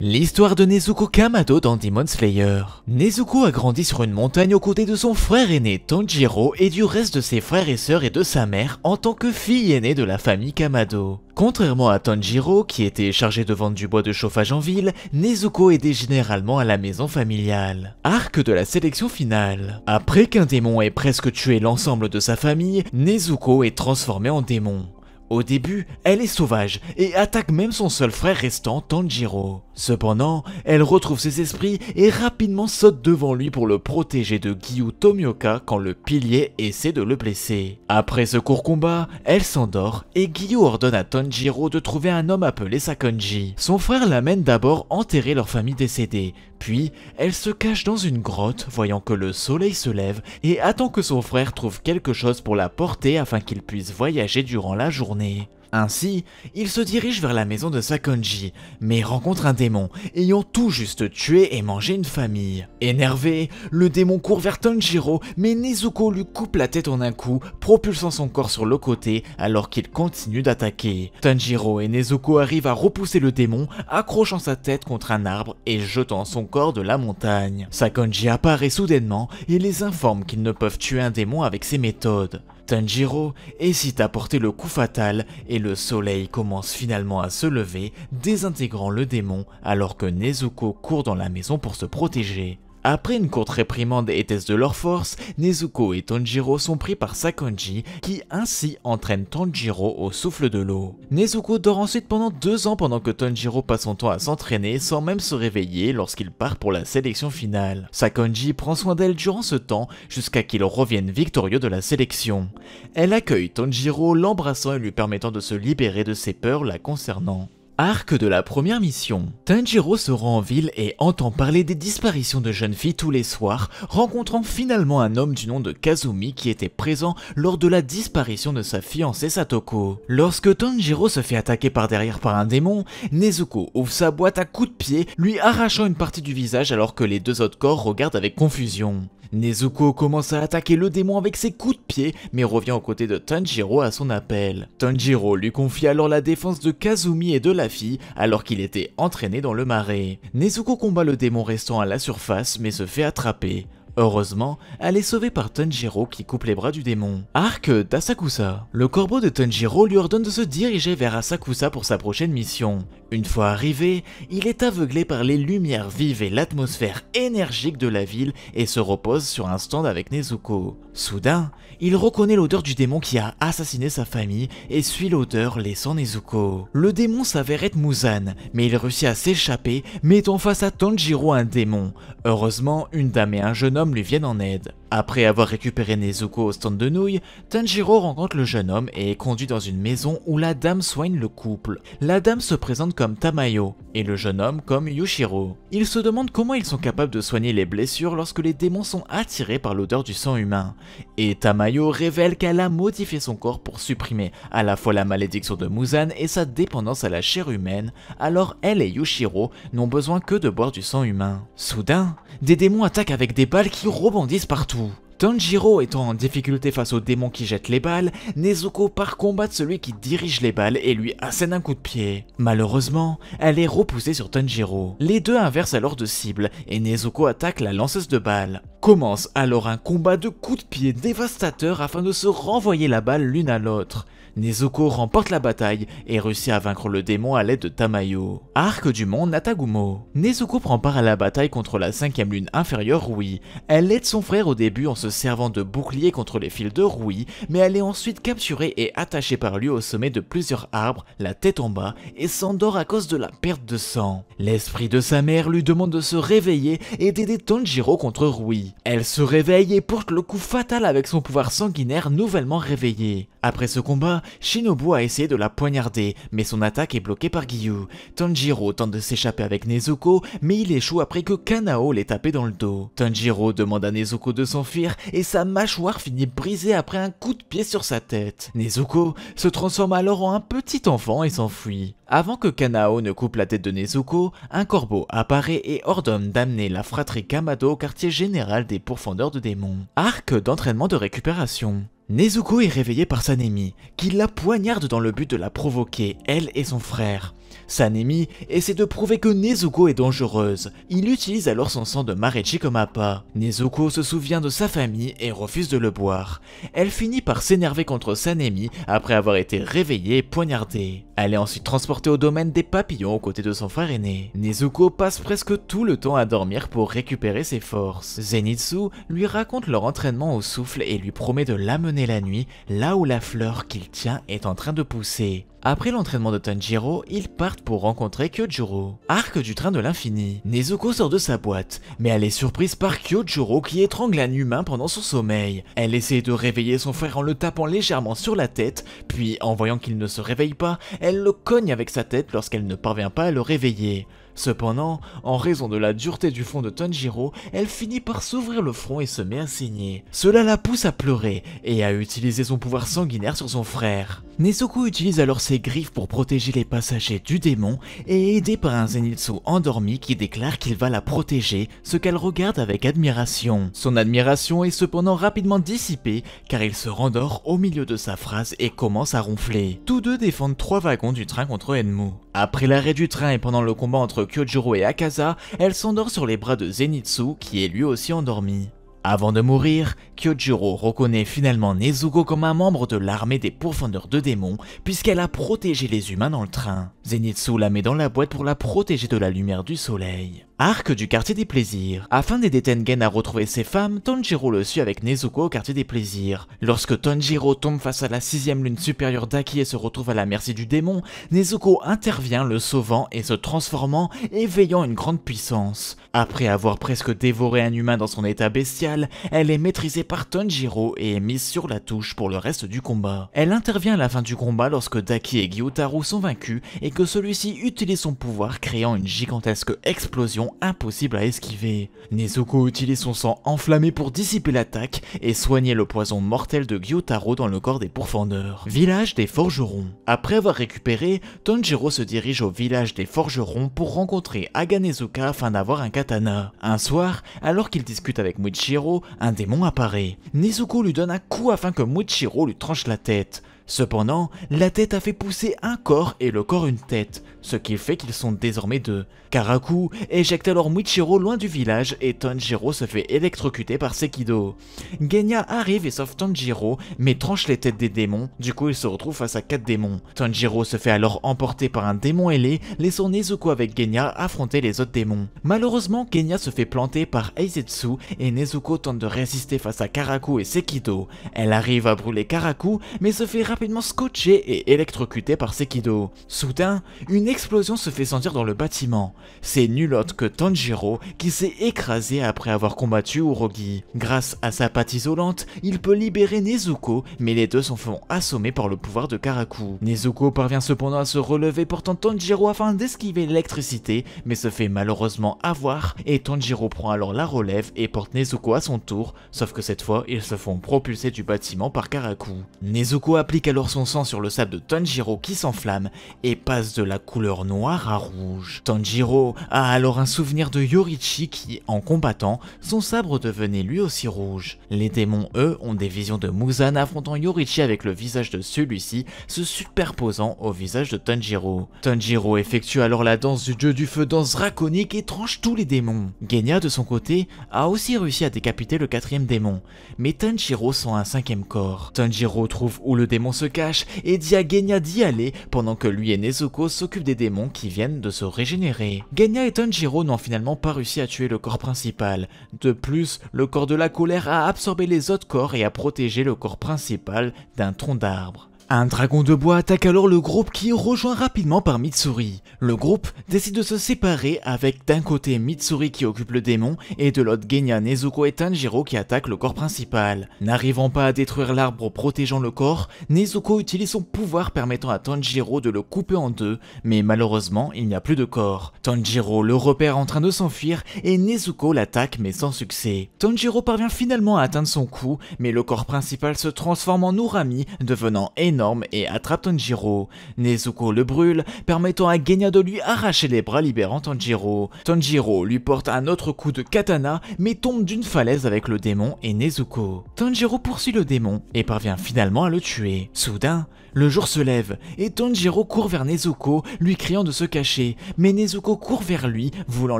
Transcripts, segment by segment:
L'histoire de Nezuko Kamado dans Demon Slayer. Nezuko a grandi sur une montagne aux côtés de son frère aîné Tanjiro et du reste de ses frères et sœurs et de sa mère en tant que fille aînée de la famille Kamado. Contrairement à Tanjiro, qui était chargé de vendre du bois de chauffage en ville, Nezuko aidait généralement à la maison familiale. Arc de la sélection finale. Après qu'un démon ait presque tué l'ensemble de sa famille, Nezuko est transformée en démon. Au début, elle est sauvage et attaque même son seul frère restant, Tanjiro. Cependant, elle retrouve ses esprits et rapidement saute devant lui pour le protéger de Giyu Tomioka quand le pilier essaie de le blesser. Après ce court combat, elle s'endort et Giyu ordonne à Tanjiro de trouver un homme appelé Sakonji. Son frère l'amène d'abord enterrer leur famille décédée, puis elle se cache dans une grotte voyant que le soleil se lève et attend que son frère trouve quelque chose pour la porter afin qu'il puisse voyager durant la journée. Ainsi, il se dirige vers la maison de Sakonji, mais rencontre un démon, ayant tout juste tué et mangé une famille. Énervé, le démon court vers Tanjiro, mais Nezuko lui coupe la tête en un coup, propulsant son corps sur le côté alors qu'il continue d'attaquer. Tanjiro et Nezuko arrivent à repousser le démon, accrochant sa tête contre un arbre et jetant son corps de la montagne. Sakonji apparaît soudainement et les informe qu'ils ne peuvent tuer un démon avec ces méthodes. Tanjiro hésite à porter le coup fatal et le soleil commence finalement à se lever, désintégrant le démon alors que Nezuko court dans la maison pour se protéger. Après une courte réprimande et test de leur force, Nezuko et Tanjiro sont pris par Sakonji qui ainsi entraîne Tanjiro au souffle de l'eau. Nezuko dort ensuite pendant 2 ans pendant que Tanjiro passe son temps à s'entraîner sans même se réveiller lorsqu'il part pour la sélection finale. Sakonji prend soin d'elle durant ce temps jusqu'à qu'il revienne victorieux de la sélection. Elle accueille Tanjiro, l'embrassant et lui permettant de se libérer de ses peurs la concernant. Arc de la première mission. Tanjiro se rend en ville et entend parler des disparitions de jeunes filles tous les soirs, rencontrant finalement un homme du nom de Kazumi qui était présent lors de la disparition de sa fiancée Satoko. Lorsque Tanjiro se fait attaquer par derrière par un démon, Nezuko ouvre sa boîte à coups de pied, lui arrachant une partie du visage alors que les 2 autres corps regardent avec confusion. Nezuko commence à attaquer le démon avec ses coups de pied, mais revient aux côtés de Tanjiro à son appel. Tanjiro lui confie alors la défense de Kazumi et de la fille, alors qu'il était entraîné dans le marais. Nezuko combat le démon restant à la surface, mais se fait attraper. Heureusement, elle est sauvée par Tanjiro qui coupe les bras du démon. Arc d'Asakusa. Le corbeau de Tanjiro lui ordonne de se diriger vers Asakusa pour sa prochaine mission. Une fois arrivé, il est aveuglé par les lumières vives et l'atmosphère énergique de la ville et se repose sur un stand avec Nezuko. Soudain, il reconnaît l'odeur du démon qui a assassiné sa famille et suit l'odeur laissant Nezuko. Le démon s'avère être Muzan, mais il réussit à s'échapper, mettant face à Tanjiro un démon. Heureusement, une dame et un jeune homme lui viennent en aide. Après avoir récupéré Nezuko au stand de nouilles, Tanjiro rencontre le jeune homme et est conduit dans une maison où la dame soigne le couple. La dame se présente comme Tamayo et le jeune homme comme Yushiro. Ils se demandent comment ils sont capables de soigner les blessures lorsque les démons sont attirés par l'odeur du sang humain. Et Tamayo révèle qu'elle a modifié son corps pour supprimer à la fois la malédiction de Muzan et sa dépendance à la chair humaine, alors elle et Yushiro n'ont besoin que de boire du sang humain. Soudain, des démons attaquent avec des balles qui rebondissent partout. Tanjiro étant en difficulté face au démon qui jette les balles, Nezuko part combattre celui qui dirige les balles et lui assène un coup de pied. Malheureusement, elle est repoussée sur Tanjiro. Les deux inversent alors de cible et Nezuko attaque la lanceuse de balles. Commence alors un combat de coups de pied dévastateur afin de se renvoyer la balle l'une à l'autre. Nezuko remporte la bataille et réussit à vaincre le démon à l'aide de Tamayo. Arc du mont Natagumo. Nezuko prend part à la bataille contre la 5e lune inférieure Rui. Elle aide son frère au début en se servant de bouclier contre les fils de Rui, mais elle est ensuite capturée et attachée par lui au sommet de plusieurs arbres, la tête en bas, et s'endort à cause de la perte de sang. L'esprit de sa mère lui demande de se réveiller et d'aider Tanjiro contre Rui. Elle se réveille et porte le coup fatal avec son pouvoir sanguinaire nouvellement réveillé. Après ce combat, Shinobu a essayé de la poignarder, mais son attaque est bloquée par Giyu. Tanjiro tente de s'échapper avec Nezuko, mais il échoue après que Kanao l'ait tapé dans le dos. Tanjiro demande à Nezuko de s'enfuir et sa mâchoire finit brisée après un coup de pied sur sa tête. Nezuko se transforme alors en un petit enfant et s'enfuit. Avant que Kanao ne coupe la tête de Nezuko, un corbeau apparaît et ordonne d'amener la fratrie Kamado au quartier général des pourfendeurs de démons. Arc d'entraînement de récupération. Nezuko est réveillée par Sanemi, qui la poignarde dans le but de la provoquer, elle et son frère. Sanemi essaie de prouver que Nezuko est dangereuse. Il utilise alors son sang de Marechi comme appât. Nezuko se souvient de sa famille et refuse de le boire. Elle finit par s'énerver contre Sanemi après avoir été réveillée et poignardée. Elle est ensuite transportée au domaine des papillons aux côtés de son frère aîné. Nezuko passe presque tout le temps à dormir pour récupérer ses forces. Zenitsu lui raconte leur entraînement au souffle et lui promet de l'amener la nuit, là où la fleur qu'il tient est en train de pousser. Après l'entraînement de Tanjiro, ils partent pour rencontrer Kyojuro. Arc du train de l'infini. Nezuko sort de sa boîte, mais elle est surprise par Kyojuro qui étrangle un humain pendant son sommeil. Elle essaie de réveiller son frère en le tapant légèrement sur la tête, puis en voyant qu'il ne se réveille pas, elle le cogne avec sa tête lorsqu'elle ne parvient pas à le réveiller. Cependant, en raison de la dureté du front de Tanjiro, elle finit par s'ouvrir le front et se met à saigner. Cela la pousse à pleurer et à utiliser son pouvoir sanguinaire sur son frère. Nezuko utilise alors ses griffes pour protéger les passagers du démon et est aidée par un Zenitsu endormi qui déclare qu'il va la protéger, ce qu'elle regarde avec admiration. Son admiration est cependant rapidement dissipée car il se rendort au milieu de sa phrase et commence à ronfler. Tous deux défendent 3 wagons du train contre Enmu. Après l'arrêt du train et pendant le combat entre Kyojuro et Akaza, elle s'endort sur les bras de Zenitsu qui est lui aussi endormi. Avant de mourir, Kyojuro reconnaît finalement Nezuko comme un membre de l'armée des pourfendeurs de démons puisqu'elle a protégé les humains dans le train. Zenitsu la met dans la boîte pour la protéger de la lumière du soleil. Arc du quartier des plaisirs. Afin d'aider Tengen à retrouver ses femmes, Tanjiro le suit avec Nezuko au quartier des plaisirs. Lorsque Tanjiro tombe face à la 6ème lune supérieure d'Aki et se retrouve à la merci du démon, Nezuko intervient le sauvant et se transformant, éveillant une grande puissance. Après avoir presque dévoré un humain dans son état bestial, elle est maîtrisée par Tanjiro et est mise sur la touche pour le reste du combat. Elle intervient à la fin du combat lorsque Daki et Gyutaro sont vaincus et que celui-ci utilise son pouvoir créant une gigantesque explosion impossible à esquiver. Nezuko utilise son sang enflammé pour dissiper l'attaque et soigner le poison mortel de Gyutaro dans le corps des pourfendeurs. Village des forgerons. Après avoir récupéré, Tanjiro se dirige au village des forgerons pour rencontrer Aganezuka afin d'avoir un katana. Un soir, alors qu'il discute avec Muichiro, un démon apparaît. Nezuko lui donne un coup afin que Muichiro lui tranche la tête. Cependant, la tête a fait pousser un corps et le corps une tête, ce qui fait qu'ils sont désormais deux. Karaku éjecte alors Muichiro loin du village et Tanjiro se fait électrocuter par Sekido. Genya arrive et sauve Tanjiro, mais tranche les têtes des démons, du coup il se retrouve face à 4 démons. Tanjiro se fait alors emporter par un démon ailé, laissant Nezuko avec Genya affronter les autres démons. Malheureusement, Genya se fait planter par Eizetsu et Nezuko tente de résister face à Karaku et Sekido. Elle arrive à brûler Karaku, mais se fait rapidement scotcher et électrocuté par Sekido. Soudain, une explosion se fait sentir dans le bâtiment. C'est nul autre que Tanjiro qui s'est écrasé après avoir combattu Urogi. Grâce à sa patte isolante, il peut libérer Nezuko, mais les deux se font assommer par le pouvoir de Karaku. Nezuko parvient cependant à se relever portant Tanjiro afin d'esquiver l'électricité, mais se fait malheureusement avoir et Tanjiro prend alors la relève et porte Nezuko à son tour, sauf que cette fois, ils se font propulser du bâtiment par Karaku. Nezuko applique alors son sang sur le sabre de Tanjiro qui s'enflamme et passe de la couleur noire à rouge. Tanjiro a alors un souvenir de Yorichi qui, en combattant, son sabre devenait lui aussi rouge. Les démons, eux, ont des visions de Muzan affrontant Yorichi avec le visage de celui-ci se superposant au visage de Tanjiro. Tanjiro effectue alors la danse du dieu du feu, danse draconique, et tranche tous les démons. Genya, de son côté, a aussi réussi à décapiter le 4ème démon, mais Tanjiro sent un 5ème corps. Tanjiro trouve où le démon se cache et dit à Genya d'y aller pendant que lui et Nezuko s'occupent des démons qui viennent de se régénérer. Genya et Tanjiro n'ont finalement pas réussi à tuer le corps principal. De plus, le corps de la colère a absorbé les autres corps et a protégé le corps principal d'un tronc d'arbre. Un dragon de bois attaque alors le groupe qui est rejoint rapidement par Mitsuri. Le groupe décide de se séparer avec d'un côté Mitsuri qui occupe le démon et de l'autre Genya, Nezuko et Tanjiro qui attaquent le corps principal. N'arrivant pas à détruire l'arbre protégeant le corps, Nezuko utilise son pouvoir permettant à Tanjiro de le couper en deux, mais malheureusement il n'y a plus de corps. Tanjiro le repère en train de s'enfuir et Nezuko l'attaque mais sans succès. Tanjiro parvient finalement à atteindre son coup, mais le corps principal se transforme en Urami, devenant énorme énorme et attrape Tanjiro. Nezuko le brûle, permettant à Genya de lui arracher les bras, libérant Tanjiro. Tanjiro lui porte un autre coup de katana, mais tombe d'une falaise avec le démon et Nezuko. Tanjiro poursuit le démon et parvient finalement à le tuer. Soudain, le jour se lève et Tanjiro court vers Nezuko, lui criant de se cacher, mais Nezuko court vers lui, voulant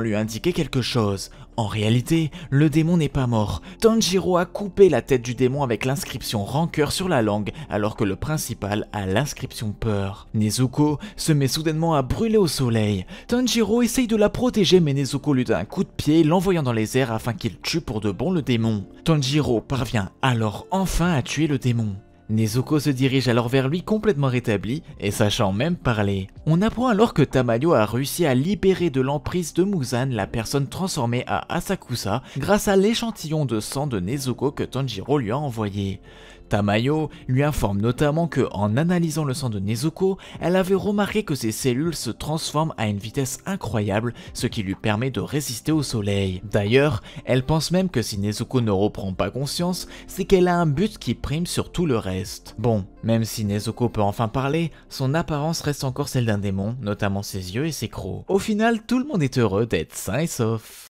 lui indiquer quelque chose. En réalité, le démon n'est pas mort. Tanjiro a coupé la tête du démon avec l'inscription rancœur sur la langue, alors que le principal a l'inscription peur. Nezuko se met soudainement à brûler au soleil. Tanjiro essaye de la protéger, mais Nezuko lui donne un coup de pied, l'envoyant dans les airs afin qu'il tue pour de bon le démon. Tanjiro parvient alors enfin à tuer le démon. Nezuko se dirige alors vers lui complètement rétabli et sachant même parler. On apprend alors que Tamayo a réussi à libérer de l'emprise de Muzan, la personne transformée à Asakusa, grâce à l'échantillon de sang de Nezuko que Tanjiro lui a envoyé. Tamayo lui informe notamment que, en analysant le sang de Nezuko, elle avait remarqué que ses cellules se transforment à une vitesse incroyable, ce qui lui permet de résister au soleil. D'ailleurs, elle pense même que si Nezuko ne reprend pas conscience, c'est qu'elle a un but qui prime sur tout le reste. Bon, même si Nezuko peut enfin parler, son apparence reste encore celle d'un démon, notamment ses yeux et ses crocs. Au final, tout le monde est heureux d'être sain et sauf.